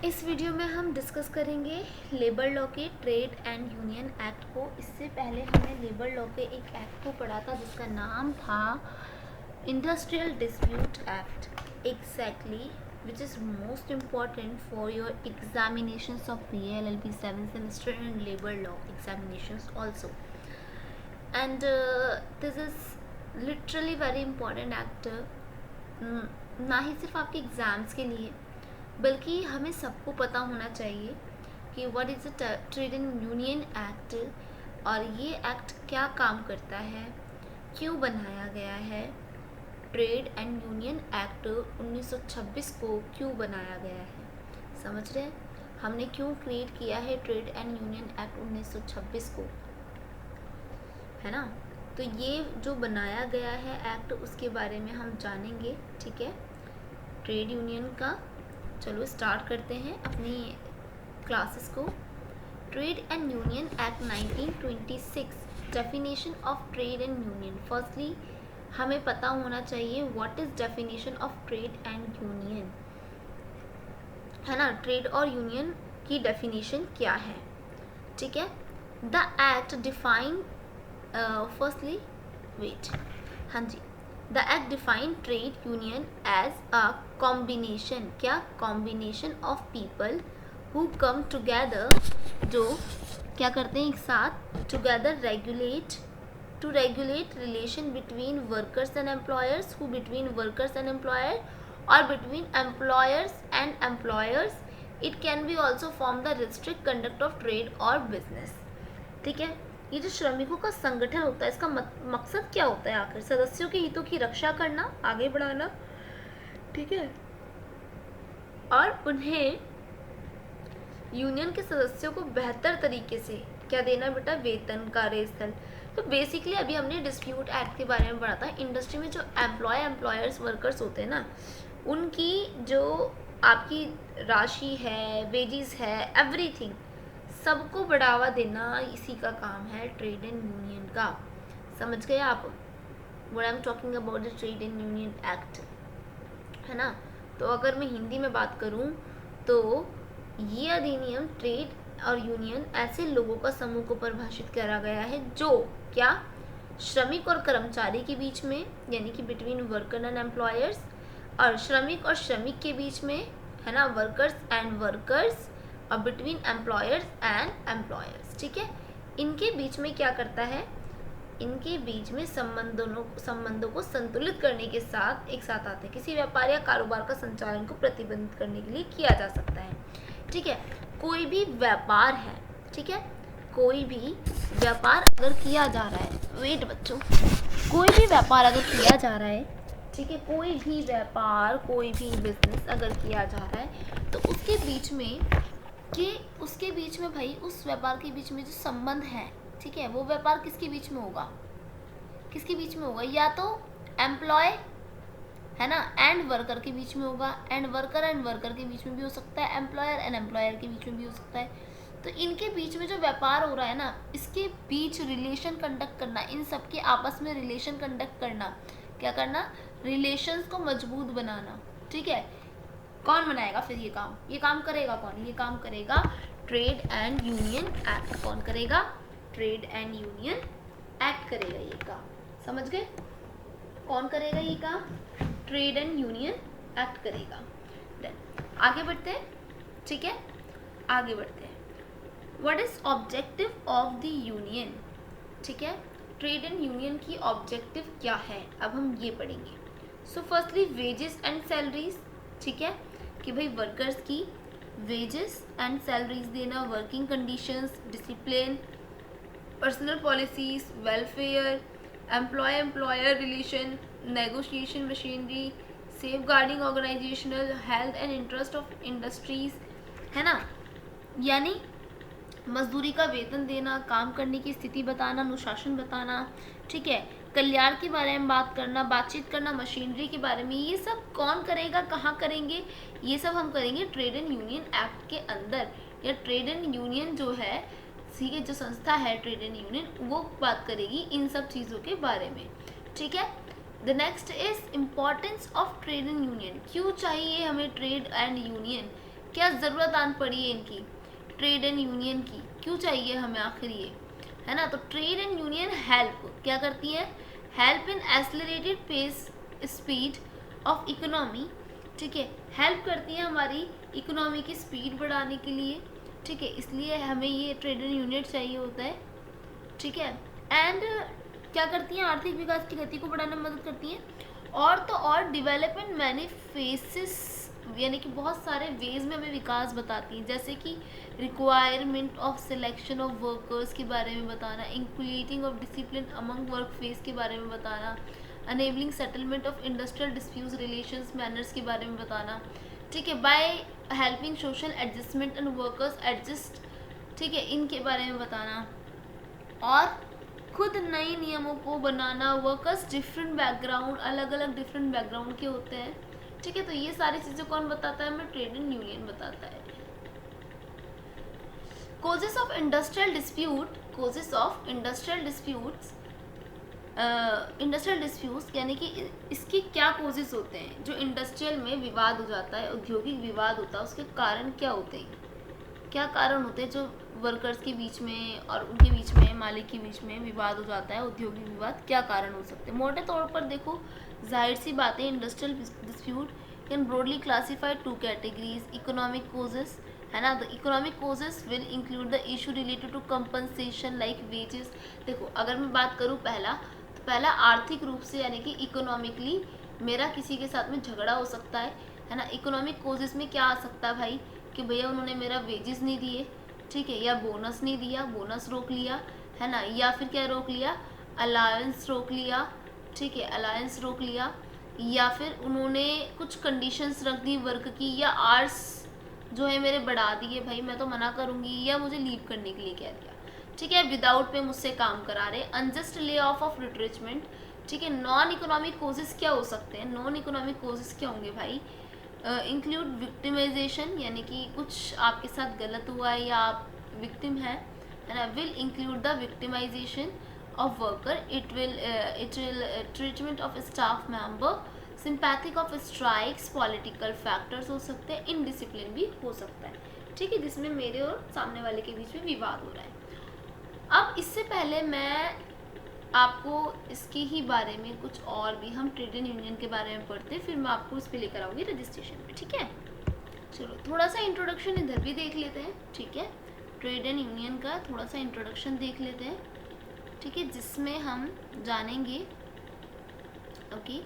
इस वीडियो में हम डिस्कस करेंगे लेबर लॉ के ट्रेड एंड यूनियन एक्ट को। इससे पहले हमने लेबर लॉ के एक एक्ट को पढ़ा था जिसका नाम था industrial dispute act exactly, which is most important for your examinations of PLLB 7th semester and labor law examinations also. And this is literally very important act, ना ही सिर्फ आपके एग्ज़ाम्स के लिए बल्कि हमें सबको पता होना चाहिए कि what is the trade and union act और ये एक्ट क्या काम करता है, क्यों बनाया गया है, ट्रेड एंड यूनियन एक्ट 1926 को क्यों बनाया गया है। समझ रहे हैं हमने क्यों क्रिएट किया है ट्रेड एंड यूनियन एक्ट 1926 को, है ना। तो ये जो बनाया गया है एक्ट उसके बारे में हम जानेंगे, ठीक है, ट्रेड यूनियन का। चलो स्टार्ट करते हैं अपनी क्लासेस को। Trade and union Act 1926, definition of trade and union. Firstly हमें पता होना चाहिए what is definition of trade and union, है ना। ट्रेड और यूनियन की डेफिनेशन क्या है, ठीक है। The act define firstly wait, हाँ जी, the act define trade union as a combination, क्या, combination of people who come together, जो क्या करते हैं एक साथ, together to regulate relation between workers and employers, who between workers and employer और between employers and employers. It can be also form the restrict conduct of trade और business, ठीक है। ये जो श्रमिकों का संगठन होता है इसका मकसद क्या होता है, आखिर सदस्यों के हितों की रक्षा करना, आगे बढ़ाना, ठीक है, और उन्हें यूनियन के सदस्यों को बेहतर तरीके से क्या देना बेटा, वेतन, कार्यस्थल। तो बेसिकली अभी हमने डिस्प्यूट एक्ट के बारे में पढ़ा था। इंडस्ट्री में जो एम्प्लॉयर्स वर्कर्स होते हैं ना, उनकी जो आपकी राशि है, वेजेस है, एवरीथिंग, सबको बढ़ावा देना इसी का काम है ट्रेड एंड यूनियन का। समझ गए आप what I am talking about the trade and union act, है ना। तो अगर मैं हिंदी में बात करूं तो ये अधिनियम ट्रेड और यूनियन ऐसे लोगों का समूह को परिभाषित करा गया है जो क्या, श्रमिक और कर्मचारी के बीच में, यानी कि बिटवीन वर्कर एंड एम्प्लॉयर्स, और श्रमिक और श्रमिक के बीच में, है ना, वर्कर्स एंड वर्कर्स, और बिटवीन एम्प्लॉयर्स एंड एम्प्लॉयर्स, ठीक है। इनके बीच में क्या करता है, इनके बीच में संबंधों को संतुलित करने के साथ एक साथ आते हैं। किसी व्यापार या कारोबार का संचालन को प्रतिबंधित करने के लिए किया जा सकता है, ठीक है। कोई भी व्यापार है, ठीक है, कोई भी व्यापार अगर किया जा रहा है, वेट बच्चों, कोई भी व्यापार अगर किया जा रहा है, ठीक है, कोई भी व्यापार, कोई भी बिजनेस अगर किया जा रहा है तो उसके बीच में भाई, उस व्यापार के बीच में जो संबंध है, ठीक है, वो व्यापार किसके बीच में होगा, किसके बीच में होगा, या तो एम्प्लॉय, है ना, एंड वर्कर के बीच में होगा, एंड वर्कर के बीच में भी हो सकता है, एम्प्लॉयर एंड एम्प्लॉयर के बीच में भी हो सकता है। तो इनके बीच में जो व्यापार हो रहा है ना, इसके बीच रिलेशन कंडक्ट करना, इन सब के आपस में रिलेशन कंडक्ट करना, क्या करना, रिलेशंस को मजबूत बनाना, ठीक है। कौन बनाएगा फिर ये काम करेगा कौन, ये काम करेगा ट्रेड एंड यूनियन एक्ट। कौन करेगा, ट्रेड एंड यूनियन एक्ट करेगा ये काम। समझ गए, कौन करेगा ये काम, ट्रेड एंड यूनियन एक्ट करेगा। देन आगे बढ़ते हैं, ठीक है, आगे बढ़ते हैं। What is objective of the union, ठीक है, ट्रेड एंड यूनियन की ऑब्जेक्टिव क्या है, अब हम ये पढ़ेंगे। So firstly wages and salaries, ठीक है, कि भाई वर्कर्स की वेजेस एंड सैलरीज देना, working conditions, discipline, personal policies, welfare, employer relation, negotiation machinery, safeguarding organisational health and interest of industries, है ना, यानी मजदूरी का वेतन देना, काम करने की स्थिति बताना, अनुशासन बताना, ठीक है, कल्याण के बारे में बात करना, बातचीत करना, मशीनरी के बारे में। ये सब कौन करेगा, कहाँ करेंगे, ये सब हम करेंगे ट्रेड एंड यूनियन एक्ट के अंदर। या ट्रेड एंड यूनियन जो है, ठीक है, जो संस्था है ट्रेड एंड यूनियन, वो बात करेगी इन सब चीज़ों के बारे में, ठीक है। The next is importance of trade and union. क्यों चाहिए हमें ट्रेड एंड यूनियन, क्या ज़रूरत आन पड़ी है इनकी, ट्रेड एंड यूनियन की, क्यों चाहिए हमें आखिर ये, है ना। तो ट्रेड एंड यूनियन हेल्प क्या करती है, help in accelerated pace speed of economy, ठीक है, हेल्प करती है हमारी इकोनॉमी की स्पीड बढ़ाने के लिए, ठीक है, इसलिए हमें ये ट्रेड एंड यूनियन चाहिए होता है, ठीक है। एंड क्या करती हैं, आर्थिक विकास की गति को बढ़ाने में मदद करती हैं, और तो और डेवलपमेंट मैनी फेसेस, यानी कि बहुत सारे वेज में हमें विकास बताती हैं, जैसे कि requirement of selection of workers के बारे में बताना, including of discipline among work face के बारे में बताना, enabling settlement of industrial disputes relations manners के बारे में बताना, ठीक है, by helping social adjustment and workers adjust, ठीक है, इनके बारे में बताना, और खुद नए नियमों को बनाना, वर्कर्स डिफरेंट बैकग्राउंड, अलग अलग डिफरेंट बैकग्राउंड के होते हैं, ठीक है। तो ये सारी चीज़ें कौन बताता है, हमें ट्रेड एंड यूनियन बताता है। Causes of industrial dispute, causes of industrial disputes, industrial disputes यानी कि इसके क्या कोजेस होते हैं, जो इंडस्ट्रियल में विवाद हो जाता है, औद्योगिक विवाद होता है, उसके कारण क्या होते हैं, क्या कारण होते हैं जो वर्कर्स के बीच में और उनके बीच में, मालिक के बीच में विवाद हो जाता है, औद्योगिक विवाद, क्या कारण हो सकते हैं। मोटे तौर पर देखो, जाहिर सी बात है, industrial dispute can broadly classified two categories, economic causes, है ना। The economic causes will include the issue related to compensation like wages. देखो, अगर मैं बात करूँ पहला आर्थिक रूप से, यानी कि इकोनॉमिकली मेरा किसी के साथ में झगड़ा हो सकता है ना। इकोनॉमिक कोजेस में क्या आ सकता है भाई, कि भैया उन्होंने मेरा वेजेस नहीं दिए, ठीक है, या बोनस नहीं दिया, बोनस रोक लिया, है ना, या फिर क्या रोक लिया, अलायंस रोक लिया, ठीक है, अलायंस रोक लिया, या फिर उन्होंने कुछ कंडीशंस रख दी वर्क की, या आर्स जो है मेरे बढ़ा दिए, भाई मैं तो मना करूँगी, या मुझे लीव करने के लिए कह दिया, ठीक है, विदाउट पे मुझसे काम करा रहे, अनजस्ट ले ऑफ रिट्रेचमेंट, ठीक है। नॉन इकोनॉमिक कोजेस क्या हो सकते हैं, नॉन इकोनॉमिक कोजेस क्या होंगे भाई, इंक्लूड विक्टिमाइजेशन, यानी कि कुछ आपके साथ गलत हुआ है या आप विक्टिम है ना, will include the victimisation of worker, it will treatment of staff member, sympathetic of strikes, political factors हो सकते हैं, इनडिसिप्लिन भी हो सकता है, ठीक है, जिसमें मेरे और सामने वाले के बीच में विवाद हो रहा है। अब इससे पहले मैं आपको इसके ही बारे में कुछ और भी, हम ट्रेड एंड यूनियन के बारे में पढ़ते, फिर मैं आपको इस पे लेकर आऊँगी रजिस्ट्रेशन पे, ठीक है। चलो थोड़ा सा इंट्रोडक्शन इधर भी देख लेते हैं, ठीक है, ट्रेड एंड यूनियन का थोड़ा सा इंट्रोडक्शन देख लेते हैं, ठीक है, जिसमें हम जानेंगे, ओके,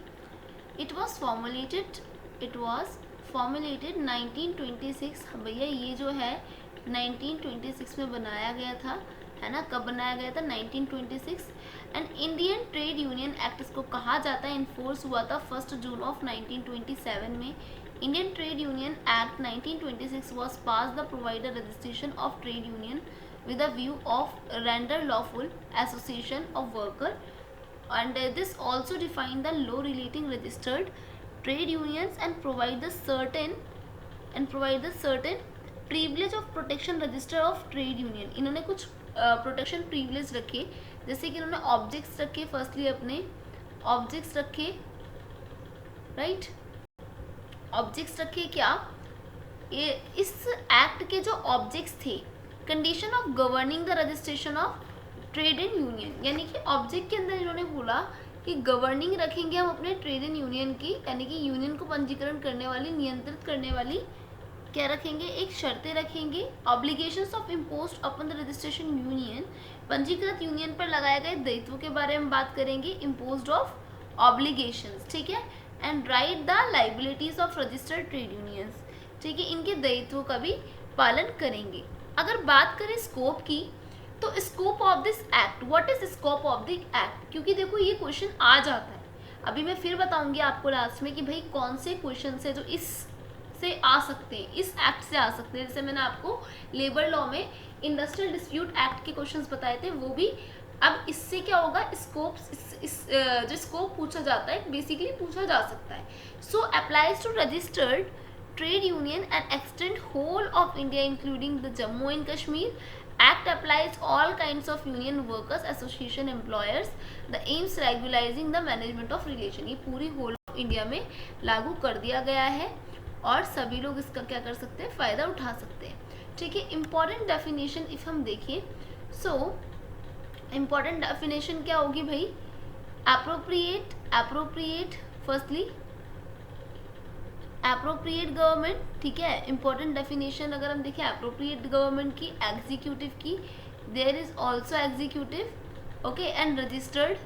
इट वॉज फॉर्मुलेटेड 1926, भैया ये जो है 1926 में बनाया गया था, है ना। कब बनाया गया था, 1926, and Indian Trade Union act इसको कहा जाता है, इन्फोर्स हुआ था 1 जून ऑफ 1927 में। Indian Trade Union Act 1926 was passed the provider registration of trade union with a view of render lawful association of worker, and this also define the law relating registered trade unions and provide the certain privilege of protection register of trade union। इन्होंने कुछ protection privilege रखे, जैसे कि इन्होंने objects रखे, firstly अपने objects रखे, right, objects रखे, क्या ये इस एक्ट के जो ऑब्जेक्ट्स थे, condition of governing the registration of trade and union, यानी कि ऑब्जेक्ट के अंदर इन्होंने बोला कि गवर्निंग रखेंगे हम अपने ट्रेड एंड यूनियन की, यानी कि यूनियन को पंजीकरण करने वाली, नियंत्रित करने वाली क्या रखेंगे, एक शर्तें रखेंगे, obligations of imposed upon the registration union, पंजीकृत यूनियन पर लगाए गए दायित्व के बारे में बात करेंगे, इम्पोज्ड ऑफ ऑब्लिगेशंस, ठीक है, and right the liabilities of registered trade unions, ठीक है, इनके दायित्वों का भी पालन करेंगे। अगर बात करें स्कोप की, तो scope of this act, what is scope of the act, क्योंकि देखो ये क्वेश्चन आ जाता है, अभी मैं फिर बताऊंगी आपको लास्ट में कि भाई कौन से क्वेश्चन है जो इस से आ सकते हैं, इस एक्ट से आ सकते हैं। जैसे मैंने आपको लेबर लॉ में इंडस्ट्रियल डिस्प्यूट एक्ट के क्वेश्चंस बताए थे, वो भी अब इससे क्या होगा, स्कोप, जो स्कोप पूछा जाता है बेसिकली पूछा जा सकता है। So applies to registered trade union and extend whole of India including the Jammu and Kashmir. Act applies all kinds of union workers, association employers. The aims regularizing the management of relation। ये पूरी whole of India में लागू कर दिया गया है। और सभी लोग इसका क्या कर सकते हैं, फ़ायदा उठा सकते हैं। ठीक है, इम्पॉर्टेंट डेफिनेशन इफ हम देखें, सो इम्पॉर्टेंट डेफिनेशन क्या होगी भाई, एप्रोप्रिएट फर्स्टली एप्रोप्रिएट गवर्नमेंट। ठीक है, इंपॉर्टेंट डेफिनेशन अगर हम देखें एप्रोप्रिएट गवर्नमेंट की, एग्जीक्यूटिव की, there is also executive, okay, and registered,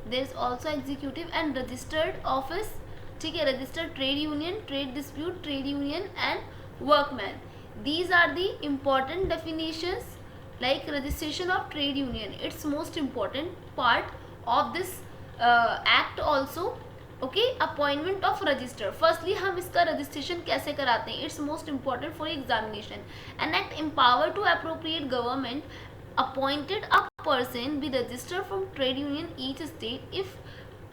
there is also executive and registered office. ठीक है, registered trade union, trade dispute, trade union and workman. These are the important definitions like registration of trade union. It's most important part of this act also. Okay, appointment of register. Firstly हम इसका registration कैसे कराते हैं, it's most important for examination. An act empower to appropriate government appointed a person be registered from trade union each state if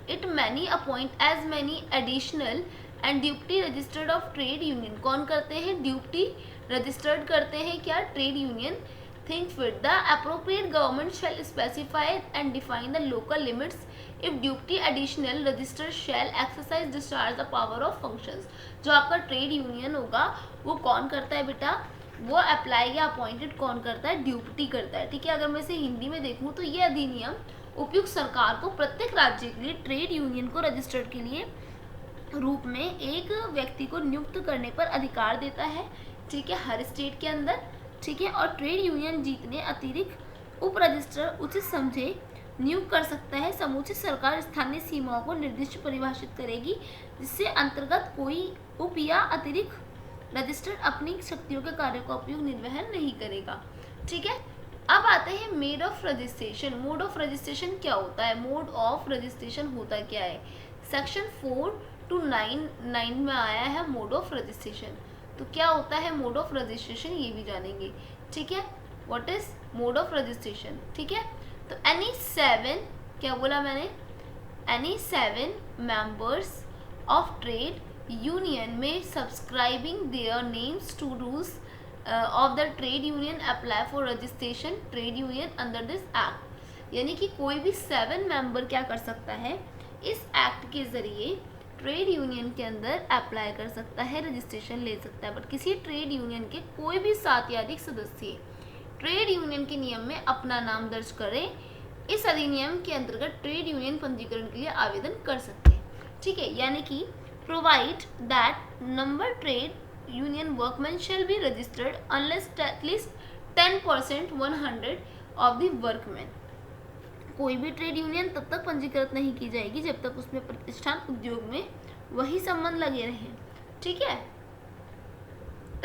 it many appoint as many additional and duty registered of trade union. कौन करते हैं, duty registered करते हैं क्या, trade union. Think fit the appropriate government shall specify and define the local limits if duty additional registered shall exercise discharge the power of functions. जो आपका trade union होगा वो कौन करता है बेटा, वो अप्लाई या अपॉइंटेड कौन करता है, ड्यूटी करता है। ठीक है, अगर मैं इसे हिंदी में देखूँ तो ये अधिनियम उपयुक्त सरकार को प्रत्येक राज्य के लिए ट्रेड यूनियन को रजिस्टर्ड के लिए रूप में एक व्यक्ति को नियुक्त करने पर अधिकार देता है। ठीक है, हर स्टेट के अंदर। ठीक है, और ट्रेड यूनियन जितने अतिरिक्त उप रजिस्टर उचित समझे नियुक्त कर सकता है। समुचित सरकार स्थानीय सीमाओं को निर्दिष्ट परिभाषित करेगी जिससे अंतर्गत कोई उप या अतिरिक्त रजिस्टर अपनी शक्तियों के कार्यों का उपयोग निर्वहन नहीं करेगा। ठीक है, अब आते हैं made of registration. Mode of registration क्या होता है, मोड ऑफ रजिस्ट्रेशन होता क्या है, सेक्शन 4 to 9 में आया है मोड ऑफ रजिस्ट्रेशन। तो क्या होता है मोड ऑफ रजिस्ट्रेशन, ये भी जानेंगे। ठीक है, what is mode of registration. ठीक है, तो एनी 7, क्या बोला मैंने, any 7 members of trade union में subscribing their names to rules of the trade union apply for registration trade union under this act. यानी कि कोई भी 7 मेंबर क्या कर सकता है, इस एक्ट के जरिए ट्रेड यूनियन के अंदर अप्लाई कर सकता है, रजिस्ट्रेशन ले सकता है। बट किसी ट्रेड यूनियन के कोई भी 7 या अधिक सदस्य ट्रेड यूनियन के नियम में अपना नाम दर्ज करें, इस अधिनियम के अंतर्गत ट्रेड यूनियन पंजीकरण के लिए आवेदन कर सकते हैं। ठीक है, यानी कि provide that number trade union workman shall be registered unless at least 10% 100 of the workman. कोई भी ट्रेड यूनियन तब तक पंजीकृत नहीं की जाएगी जब तक उसमें प्रतिष्ठान उद्योग में वही संबंध लगे रहें। ठीक है,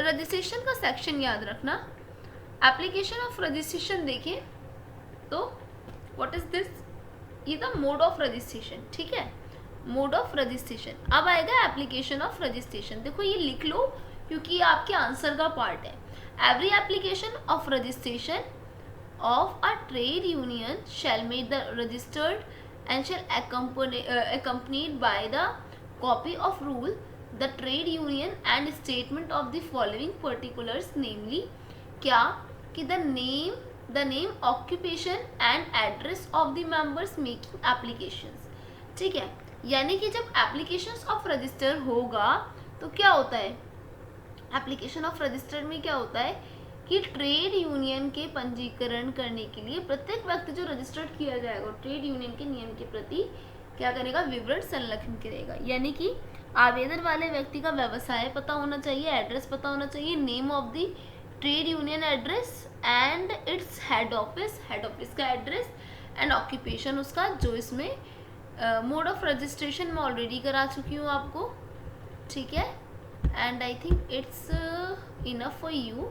रजिस्ट्रेशन का सेक्शन याद रखना। एप्लीकेशन ऑफ रजिस्ट्रेशन देखें तो व्हाट इज दिस, ये द मोड ऑफ रजिस्ट्रेशन। ठीक है, मोड ऑफ रजिस्ट्रेशन। अब आएगा एप्लीकेशन ऑफ रजिस्ट्रेशन। देखो ये लिख लो क्योंकि ये आपके आंसर का पार्ट है। Every application of registration of a trade union shall make the registered and shall accompanied by the copy of rule, the trade union and statement of the following particulars, namely क्या कि the name, occupation and address of the members making applications। ठीक है, यानी कि जब applications of register होगा तो क्या होता है, application of register में क्या होता है कि ट्रेड यूनियन के पंजीकरण करने के लिए प्रत्येक व्यक्ति जो रजिस्टर्ड किया जाएगा ट्रेड यूनियन के नियम के प्रति क्या करेगा, विवरण संलग्न करेगा। यानी कि आवेदन वाले व्यक्ति का व्यवसाय पता होना चाहिए, एड्रेस पता होना चाहिए, name of the trade union address and its head office का एड्रेस एंड ऑक्यूपेशन उसका, जो इसमें मोड ऑफ रजिस्ट्रेशन में ऑलरेडी करा चुकी हूँ आपको। ठीक है, and I think it's enough for you.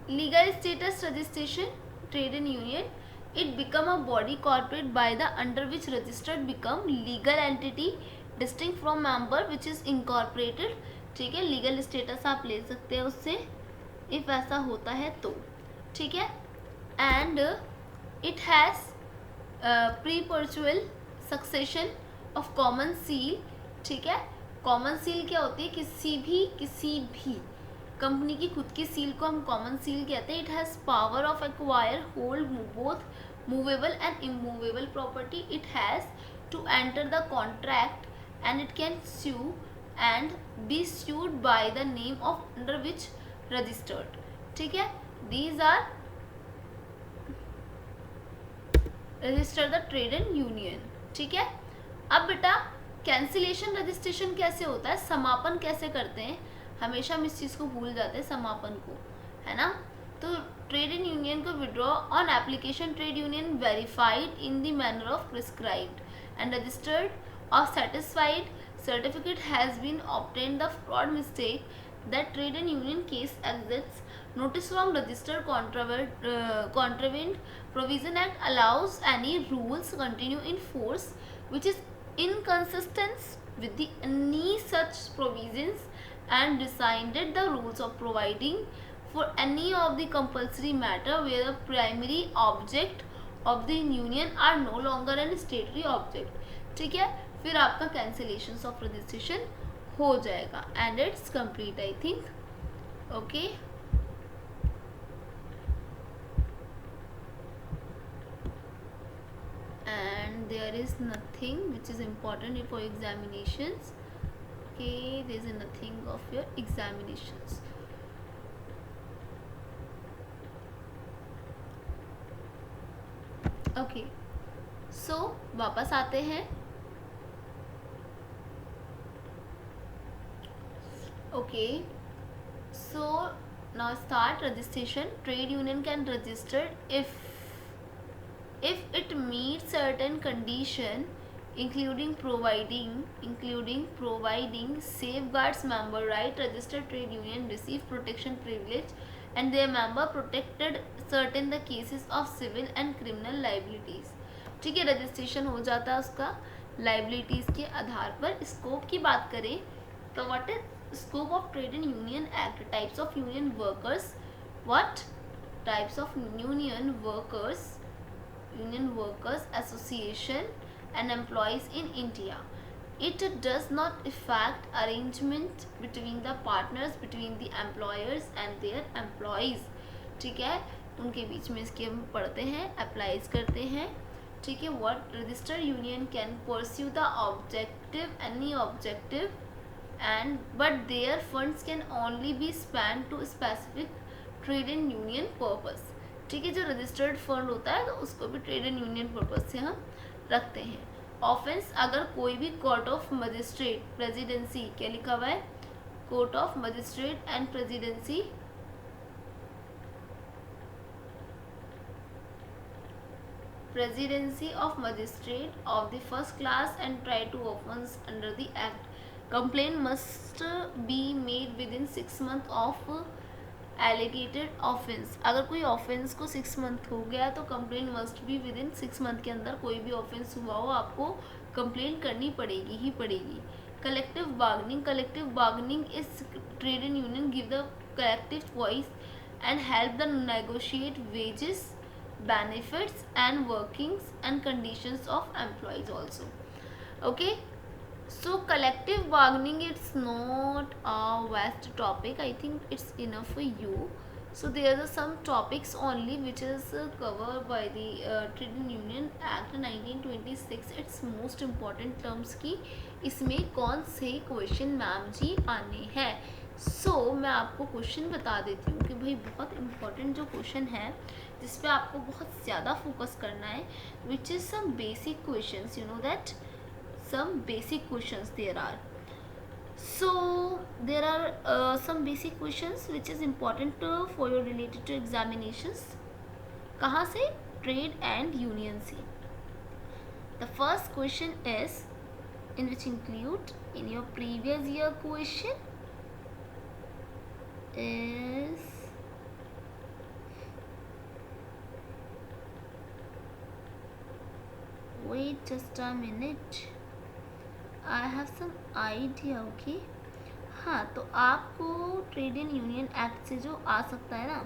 Legal status registration, trade and union, it become a body corporate by the under which registered become legal entity distinct from member which is incorporated। ठीक है, legal status आप ले सकते हैं उससे if ऐसा होता है तो। ठीक है, and it has perpetual succession of common seal। ठीक है, common seal क्या होती है, किसी भी कंपनी की खुद की सील को हम कॉमन सील कहते हैं। It has power of acquire hold both movable and immovable property. It has to enter the contract and it can sue and be sued by the name of under which registered. ठीक है, these are register the trade and union. ठीक है, अब बेटा cancellation registration कैसे होता है, समापन कैसे करते हैं, हमेशा हम इस चीज़ को भूल जाते हैं समापन को, है ना। तो ट्रेड इन यूनियन को withdraw on application trade union verified in the manner of prescribed and registered or satisfied certificate has been obtained, the fraud mistake that trade and union case exists. Notice from registered contravened provision act allows any rules continue in force which is inconsistent with the any such provisions and decided the rules of providing for any of the compulsory matter where the primary object of the union are no longer an statutory object. ठीक है, फिर आपका cancellation of registration हो जाएगा and it's complete I think. Okay, and there is nothing which is important for examinations. Okay, there is nothing of your examinations. Okay, so वापस आते हैं. Okay, so now start registration. Trade union can register if it meets certain condition, including providing safeguards member right. Registered trade union receive protection privilege and their member protected certain the cases of civil and criminal liabilities. ठीक है, registration हो जाता है उसका liabilities के आधार पर. Scope की बात करें तो what is scope of trade and union act, types of union workers, what types of union workers association and employees in India. It does not affect arrangement between the partners, between the employers and their employees. ठीक है, उनके बीच में इसके हम पढ़ते हैं, applies करते हैं. ठीक है, what registered union can pursue the objective, any objective and but their funds can only be spent to specific trade and union purpose. ठीक है, जो रजिस्टर्ड फंड होता है तो उसको भी ट्रेड एंड यूनियन पर्पज से हम रखते हैं. ऑफेंस, अगर कोई भी कोर्ट ऑफ मजिस्ट्रेट प्रेसिडेंसी, क्या लिखा हुआ है, court of magistrate and presidency of magistrate of the first class and try to offense under the act. Complaint must be made within 6 months of alleged offence. अगर कोई offence को 6 month हो गया तो complaint must be with in 6 month के अंदर कोई भी ऑफेंस हुआ हो आपको कंप्लेंट करनी पड़ेगी ही पड़ेगी. Collective bargaining is trade and union give the collective voice and help the negotiate wages, benefits and workings and conditions of employees also. Okay, so collective bargaining, it's not a vast topic. I think it's enough for you. So there are some topics only which is covered by the Trade and Union Act 1926. It's most important terms की इसमें कौन से question ma'am जी आने हैं. मैं आपको question बता देती हूँ कि भाई बहुत इम्पोर्टेंट जो क्वेश्चन है जिस पे आपको बहुत ज़्यादा फोकस करना है, which is some basic questions. You know that some basic questions there are. So there are some basic questions which is important for your related to examinations. कहाँ से? Trade and union से. The first question is in which include in your previous year question is wait just a minute, I have some idea. Okay, हाँ, तो आपको trade and union act से जो आ सकता है ना,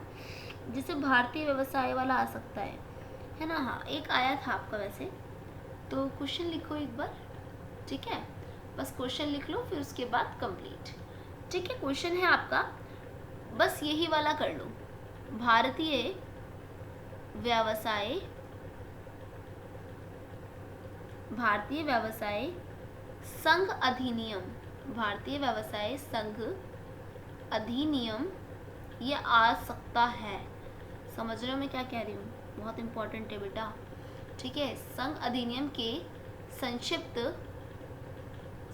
जैसे भारतीय व्यवसाय वाला आ सकता है ना. हाँ, एक आया था आपका वैसे, तो क्वेश्चन लिखो एक बार. ठीक है, बस क्वेश्चन लिख लो फिर उसके बाद कंप्लीट. ठीक है, क्वेश्चन है आपका, बस यही वाला कर लो. भारतीय व्यवसाय संघ अधिनियम, भारतीय व्यवसाय संघ अधिनियम ये आ सकता है। समझ रहे हो मैं क्या कह रही हूँ? बहुत इंपॉर्टेंट है बेटा। ठीक है, संघ अधिनियम के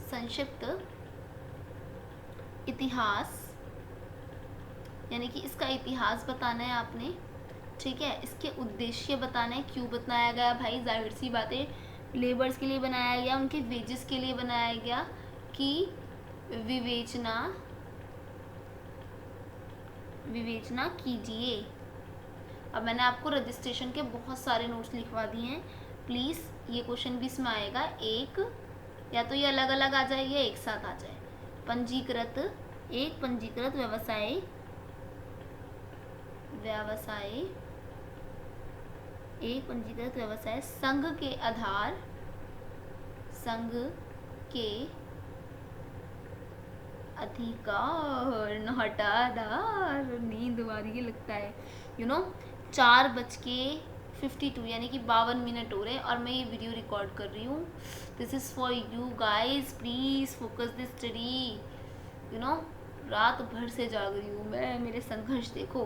संक्षिप्त इतिहास, यानी कि इसका इतिहास बताना है आपने। ठीक है, इसके उद्देश्य बताना है, क्यों बनाया गया भाई, जाहिर सी बात है लेबर्स के लिए बनाया गया, उनके वेजेस के लिए बनाया गया कि विवेचना कीजिए। अब मैंने आपको रजिस्ट्रेशन के बहुत सारे नोट्स लिखवा दिए हैं, प्लीज़ ये क्वेश्चन भी इसमें आएगा, एक या तो ये अलग अलग आ जाए या एक साथ आ जाए। पंजीकृत व्यवसाय संघ के अधिकार, नौटादार, नींद आ रही है लगता है, 4:52 यानी कि 52 मिनट हो रहे हैं और मैं ये वीडियो रिकॉर्ड कर रही हूँ। This is for you guys, please focus this study. रात भर से जाग रही हूँ मैं, मेरे संघर्ष देखो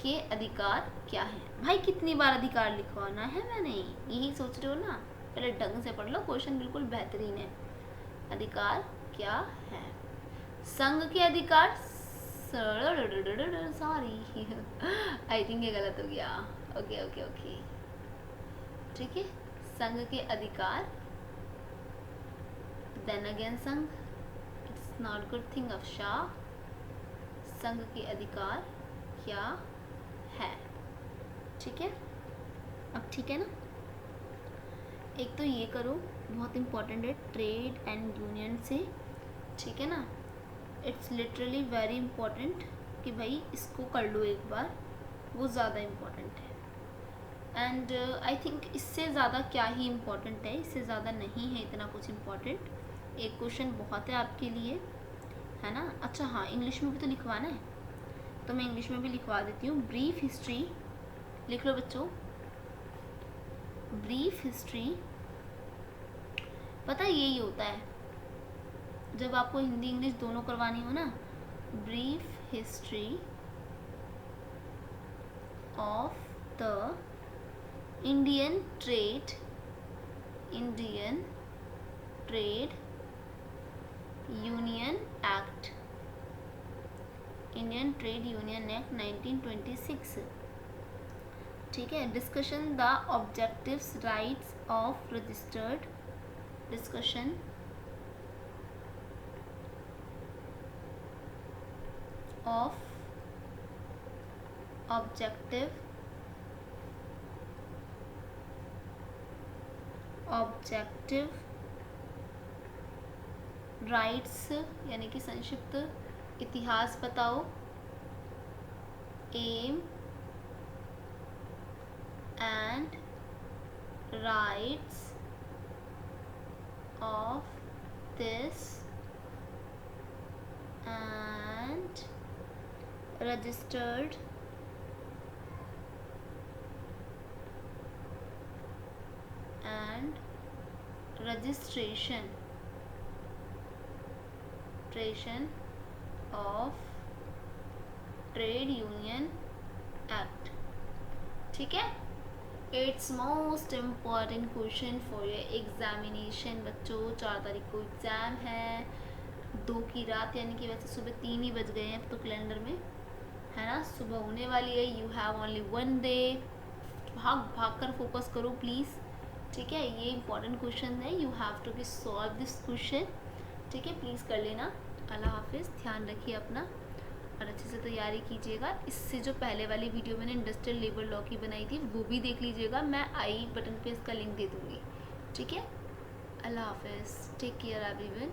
के अधिकार क्या है। भाई कितनी बार अधिकार लिखवाना है, मैंने यही सोच रहे हो ना? पहले ढंग से पढ़ लो, क्वेश्चन बिल्कुल बेहतरीन है। अधिकार क्या है? संघ के अधिकार, सॉरी आई थिंक ये गलत हो गया। ओके ठीक है, संघ के अधिकार, देन अगेन संघ, it's not good thing of Shah. संघ के अधिकार क्या है? ठीक है, अब ठीक है ना? एक तो ये करो, बहुत इंपॉर्टेंट है, ट्रेड एंड यूनियन से। ठीक है ना, इट्स लिटरली वेरी इंपॉर्टेंट कि भाई इसको कर लो एक बार, वो ज़्यादा इम्पॉर्टेंट है। एंड आई थिंक इससे ज़्यादा क्या ही इम्पॉर्टेंट है, इससे ज़्यादा नहीं है इतना कुछ इम्पॉर्टेंट। एक क्वेश्चन बहुत है आपके लिए, है ना? अच्छा हाँ, इंग्लिश में भी तो लिखवाना है, तो मैं इंग्लिश में भी लिखवा देती हूँ। ब्रीफ हिस्ट्री लिख लो बच्चों, ब्रीफ हिस्ट्री। पता है यही होता है जब आपको हिंदी इंग्लिश दोनों करवानी हो ना। Brief history of the Indian Trade Union Act, Indian Trade Union Act 1926। ठीक है, discussion the objectives rights of registered, discussion of objective rights, यानी कि संक्षिप्त इतिहास बताओ, aim and rights of this and registered and registration of trade union act। ठीक है, it's most important question for your examination बच्चों। 4 तारीख को एग्ज़ाम है, 2 की रात, यानी कि वैसे सुबह 3 ही बज गए हैं अब तो कैलेंडर में, है ना? सुबह होने वाली है। यू हैव ओनली 1 डे, भाग कर फोकस करो प्लीज़। ठीक है, ये इंपॉर्टेंट क्वेश्चन है, you have to be solve this question. ठीक है, प्लीज़ कर लेना। अल्लाह हाफिज़, ध्यान रखिए अपना और अच्छे से तैयारी कीजिएगा। इससे जो पहले वाली वीडियो मैंने इंडस्ट्रियल लेबर लॉ की बनाई थी वो भी देख लीजिएगा, मैं आई बटन पे इसका लिंक दे दूँगी। ठीक है, अल्लाह हाफिज़, टेक केयर एवरीवन।